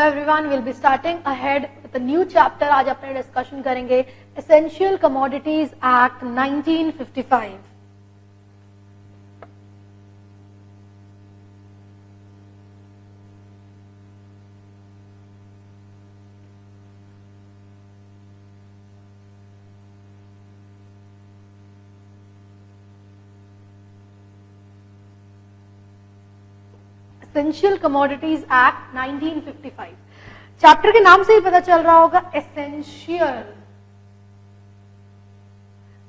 Everyone, will be starting ahead with a new chapter. आज अपने discussion करेंगे essential commodities act 1955। Essential commodities act 1955। Chapter के नाम से ही पता चल रहा होगा एसेंशियल।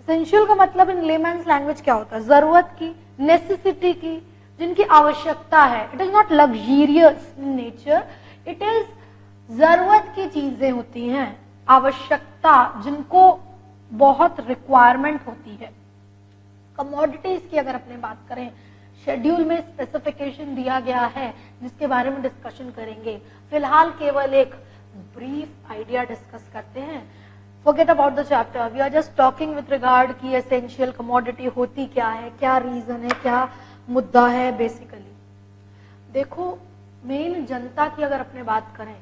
एसेंशियल का मतलब इन लेमैन्स लैंग्वेज क्या होता है? जरूरत की, नेसेसिटी की, जिनकी आवश्यकता है। It is not luxurious in nature, it is जरूरत की चीजें होती हैं, आवश्यकता, जिनको बहुत रिक्वायरमेंट होती है। कमोडिटीज की अगर अपने बात करें, शेड्यूल में स्पेसिफिकेशन दिया गया है जिसके बारे में डिस्कशन करेंगे। फिलहाल केवल एक ब्रीफ आइडिया डिस्कस करते हैं। Forget about the chapter, we are just talking with regard की एसेंशियल कमोडिटी होती क्या है, क्या रीजन है, क्या मुद्दा है। बेसिकली देखो, मेन जनता की अगर अपने बात करें,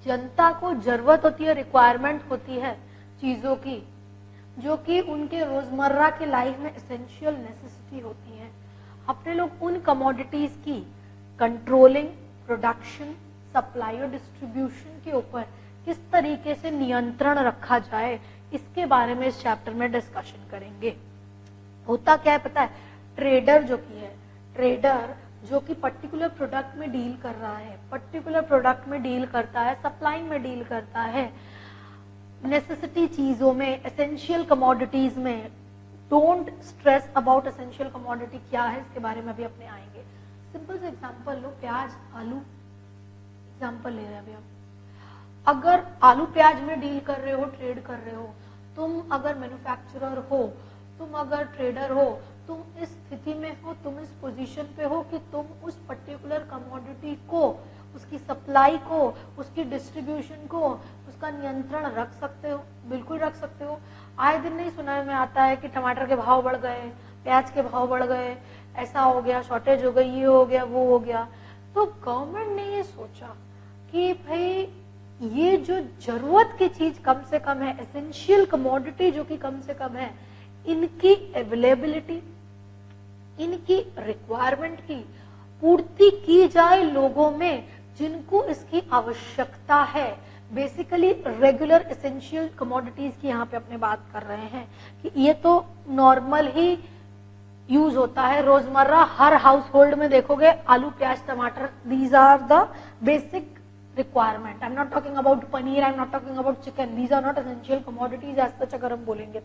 जनता को जरूरत होती है, रिक्वायरमेंट होती है चीजों की, जो कि उनके रोजमर्रा के लाइफ में एसेंशियल नेसेसिटी होती है। अपने लोग उन कमोडिटीज की कंट्रोलिंग, प्रोडक्शन, सप्लाई और डिस्ट्रीब्यूशन के ऊपर किस तरीके से नियंत्रण रखा जाए, इसके बारे में इस चैप्टर में डिस्कशन करेंगे। होता क्या है पता है? ट्रेडर जो की है, ट्रेडर जो कि पर्टिकुलर प्रोडक्ट में डील कर रहा है, पर्टिकुलर प्रोडक्ट में डील करता है, सप्लाई में डील करता है, नेसेसिटी चीजों में, एसेंशियल कमोडिटीज में। Don't stress about essential commodity क्या है, इसके बारे में अभी अपने आएंगे। सिंपल से एग्जांपल लो, प्याज आलू एग्जांपल ले रहे हैं अभी हम। अगर आलू प्याज में डील कर रहे हो, ट्रेड कर रहे हो, तुम अगर मैन्युफैक्चरर हो, तुम अगर ट्रेडर हो, तुम इस स्थिति में हो, तुम इस पोजीशन पे हो कि तुम उस पर्टिकुलर कमोडिटी को, उसकी सप्लाई को, उसकी डिस्ट्रीब्यूशन को, उसका नियंत्रण रख सकते हो। बिल्कुल रख सकते हो। आए दिन नहीं सुना में आता है कि टमाटर के भाव बढ़ गए, प्याज के भाव बढ़ गए, ऐसा हो गया, शॉर्टेज हो गई, ये हो गया, वो हो गया। तो गवर्नमेंट ने ये सोचा कि भाई ये जो जरूरत की चीज कम से कम है, एसेंशियल कमोडिटी जो कि कम से कम है, इनकी अवेलेबिलिटी, इनकी रिक्वायरमेंट की पूर्ति की जाए लोगों में जिनको इसकी आवश्यकता है। बेसिकली रेगुलर एसेंशियल कमोडिटीज की यहाँ पे अपने बात कर रहे हैं कि ये तो नॉर्मल ही यूज होता है, रोजमर्रा हर हाउस होल्ड में देखोगे आलू, प्याज, टमाटर, these are the basic requirement. I am not talking about paneer, I am not talking about chicken, these are not essential commodities as such अगर हम बोलेंगे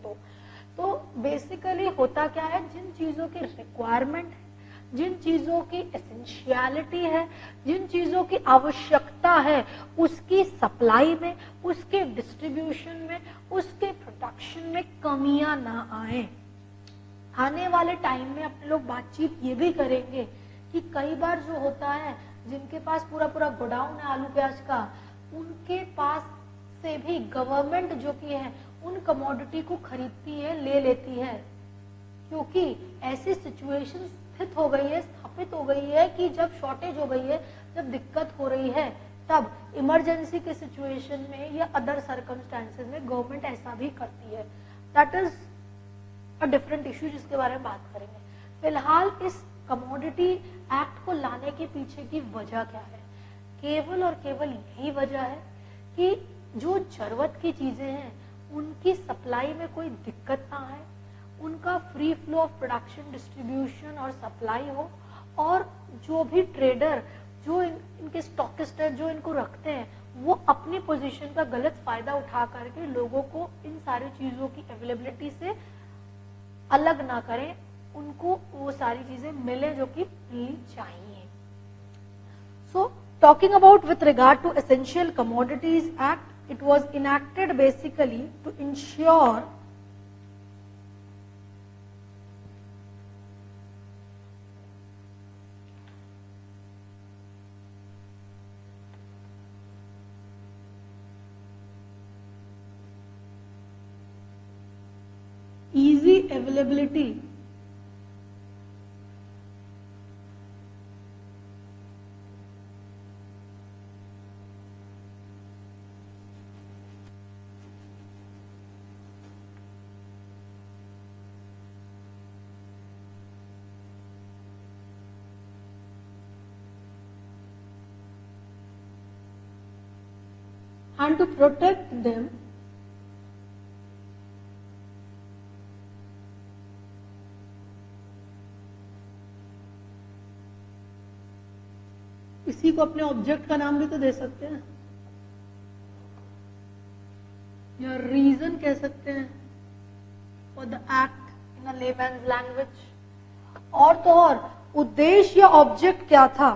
तो बेसिकली होता क्या है, जिन चीजों की रिक्वायरमेंट है, जिन चीजों की एसेंशियलिटी है, जिन चीजों की आवश्यकता है, उसकी सप्लाई में, उसके डिस्ट्रीब्यूशन में, उसके प्रोडक्शन में कमियां ना आए। आने वाले टाइम में अपने लोग बातचीत ये भी करेंगे कि कई बार जो होता है, जिनके पास पूरा पूरा गोडाउन है आलू प्याज का, उनके पास से भी गवर्नमेंट जो की है उन कमोडिटी को खरीदती है, ले लेती है, क्योंकि ऐसी सिचुएशन स्थित हो गई है, स्थापित हो गई है कि जब शॉर्टेज हो गई है, जब दिक्कत हो रही है, तब इमरजेंसी के सिचुएशन में या अदर सर्कमस्टेंसेस में गवर्नमेंट ऐसा भी करती है। That is a different issue जिसके बारे में बात करेंगे। फिलहाल इस कमोडिटी एक्ट को लाने के पीछे की वजह क्या है? केवल और केवल यही वजह है कि जो जरूरत की चीजें हैं उनकी सप्लाई में कोई दिक्कत ना आए, उनका free flow of production, distribution और सप्लाई हो, और जो भी ट्रेडर, जो इनके स्टॉकिस्ट है, जो इनको रखते हैं, वो अपनी पोजीशन का गलत फायदा उठा करके लोगों को इन सारी चीजों की अवेलेबिलिटी से अलग ना करें, उनको वो सारी चीजें मिले जो कि मिलनी चाहिए। So talking about with regard to essential commodities act, it was enacted basically to ensure easy availability and to protect them इसी को अपने ऑब्जेक्ट का नाम भी तो दे सकते हैं या रीजन कह सकते हैं for the act in a layman's language. और तो और उद्देश्य या ऑब्जेक्ट क्या था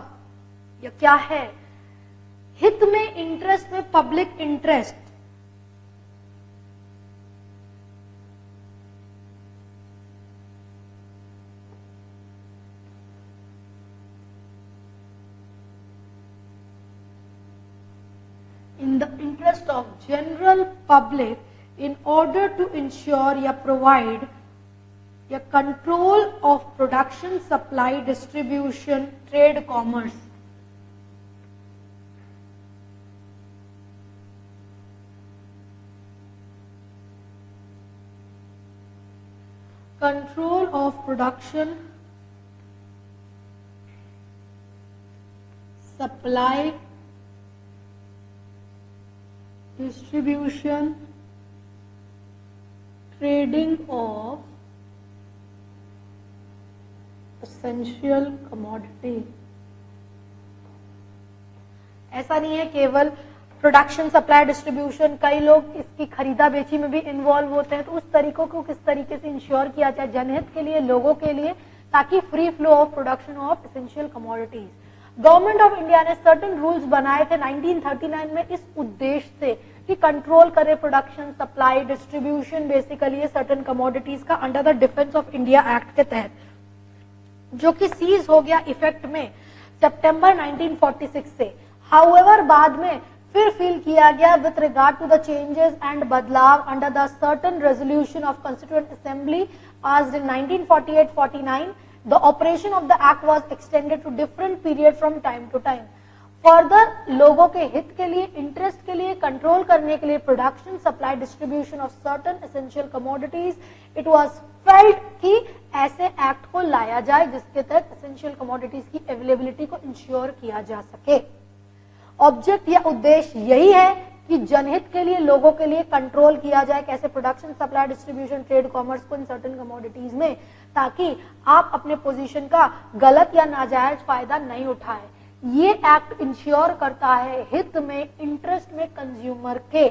या क्या है? हित में, इंटरेस्ट में, public interest. in the interest of general public in order to ensure या provide या control of production, supply, distribution, trade, commerce। control of production, supply, distribution, trading of essential commodity। ऐसा नहीं है केवल प्रोडक्शन, सप्लाई, डिस्ट्रीब्यूशन, कई लोग इसकी खरीदा बेची में भी इन्वॉल्व होते हैं। तो उस तरीकों को किस तरीके से इंश्योर किया जाए जनहित के लिए, लोगों के लिए, ताकि free flow of production of essential commodities. Government of India ने सर्टेन रूल्स बनाए थे 1939 में इस उद्देश्य से कि कंट्रोल करे प्रोडक्शन, सप्लाई, डिस्ट्रीब्यूशन, बेसिकली ये सर्टेन कमोडिटीज का under the defence of India act के तहत, जो कि सीज हो गया इफेक्ट में सितंबर 1946 से। हाउएवर बाद में फिर फील किया गया with regard to the changes and बदलाव under the certain resolution of constituent assembly passed in 1948-49। The operation of the act was extended to different period from time to time. Further, लोगों के हित के लिए, interest के लिए, control करने के लिए production, supply, distribution of certain essential commodities, it was felt कि ऐसे एक्ट को लाया जाए जिसके तहत एसेंशियल कमोडिटीज की अवेलेबिलिटी को इंश्योर किया जा सके। ऑब्जेक्ट या उद्देश्य यही है कि जनहित के लिए, लोगों के लिए कंट्रोल किया जाए कैसे production, supply, distribution, trade, commerce को इन सर्टेन कमोडिटीज में, ताकि आप अपने पोजीशन का गलत या नाजायज फायदा नहीं उठाएं। ये एक्ट इंश्योर करता है हित में, इंटरेस्ट में कंज्यूमर के,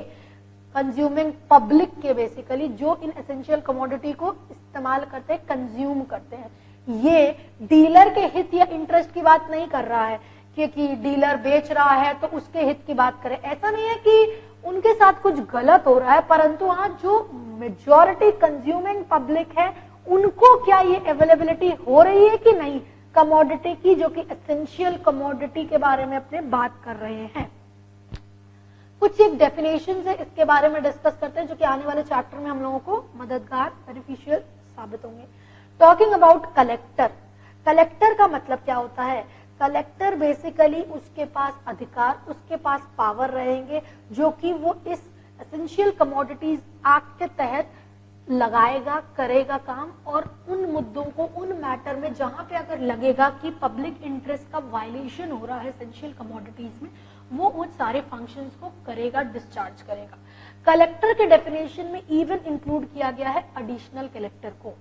कंज्यूमिंग पब्लिक के, बेसिकली जो इन एसेंशियल कमोडिटी को इस्तेमाल करते हैं, कंज्यूम करते हैं। ये डीलर के हित या इंटरेस्ट की बात नहीं कर रहा है कि डीलर बेच रहा है तो उसके हित की बात करें। ऐसा नहीं है कि उनके साथ कुछ गलत हो रहा है, परंतु हाँ जो मेजॉरिटी कंज्यूमिंग पब्लिक है उनको क्या ये अवेलेबिलिटी हो रही है कि नहीं कमोडिटी की, जो कि एसेंशियल कमोडिटी के बारे में अपने बात कर रहे हैं। कुछ एक डेफिनेशन है, इसके बारे में डिस्कस करते हैं, जो कि आने वाले चैप्टर में हम लोगों को मददगार, बेनिफिशियल साबित होंगे। Talking about collector. कलेक्टर का मतलब क्या होता है? कलेक्टर बेसिकली उसके पास अधिकार, उसके पास पावर रहेंगे, जो कि वो इस एसेंशियल कमोडिटीज एक्ट के तहत लगाएगा, करेगा काम, और उन मुद्दों को, उन मैटर में जहां पे अगर लगेगा कि पब्लिक इंटरेस्ट का वायलेशन हो रहा है एसेंशियल कमोडिटीज में, वो उन सारे फंक्शंस को करेगा, डिस्चार्ज करेगा। कलेक्टर के डेफिनेशन में इवन इंक्लूड किया गया है एडिशनल कलेक्टर को,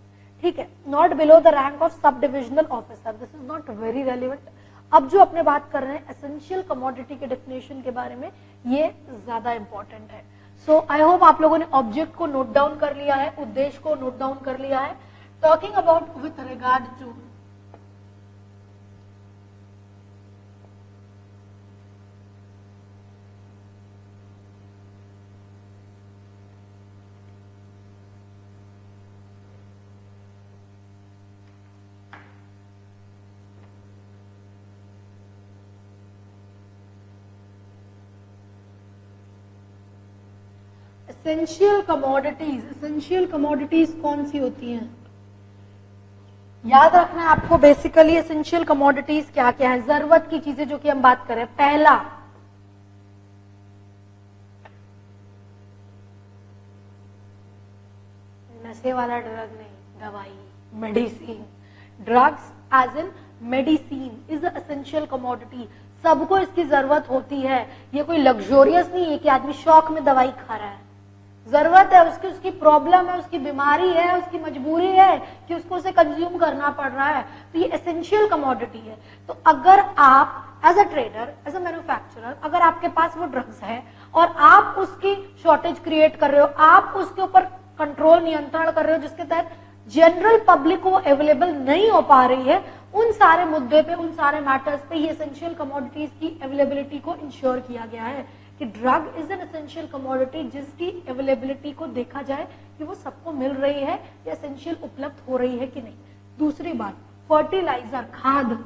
ठीक है, not below the rank of sub divisional officer. This is not very relevant. अब जो अपने बात कर रहे हैं एसेंशियल कमोडिटी के डेफिनेशन के बारे में, ये ज्यादा इंपॉर्टेंट है। सो आई होप आप लोगों ने ऑब्जेक्ट को नोट डाउन कर लिया है, उद्देश्य को नोट डाउन कर लिया है। Talking about with regard to essential commodities. Essential commodities कौन सी होती हैं? याद रखना है आपको बेसिकली एसेंशियल कमोडिटीज क्या क्या है, जरूरत की चीजें जो कि हम बात करें। पहला, नशे वाला ड्रग नहीं, दवाई, medicine. Drugs as in medicine is essential commodity. सबको इसकी जरूरत होती है। ये कोई लग्जोरियस नहीं है कि आदमी शौक में दवाई खा रहा है। जरूरत है उसकी, उसकी प्रॉब्लम है, उसकी बीमारी है, उसकी मजबूरी है कि उसको उसे कंज्यूम करना पड़ रहा है। तो ये एसेंशियल कमोडिटी है। तो अगर आप as a trader, as a manufacturer, अगर आपके पास वो ड्रग्स है और आप उसकी शॉर्टेज क्रिएट कर रहे हो, आप उसके ऊपर कंट्रोल, नियंत्रण कर रहे हो, जिसके तहत जनरल पब्लिक को अवेलेबल नहीं हो पा रही है, उन सारे मुद्दे पे, उन सारे मैटर्स पे ये एसेंशियल कमोडिटीज की अवेलेबिलिटी को इंश्योर किया गया है कि drug is an essential commodity जिसकी अवेलेबिलिटी को देखा जाए कि वो सबको मिल रही है या एसेंशियल उपलब्ध हो रही है कि नहीं। दूसरी बात, फर्टिलाइजर, खाद,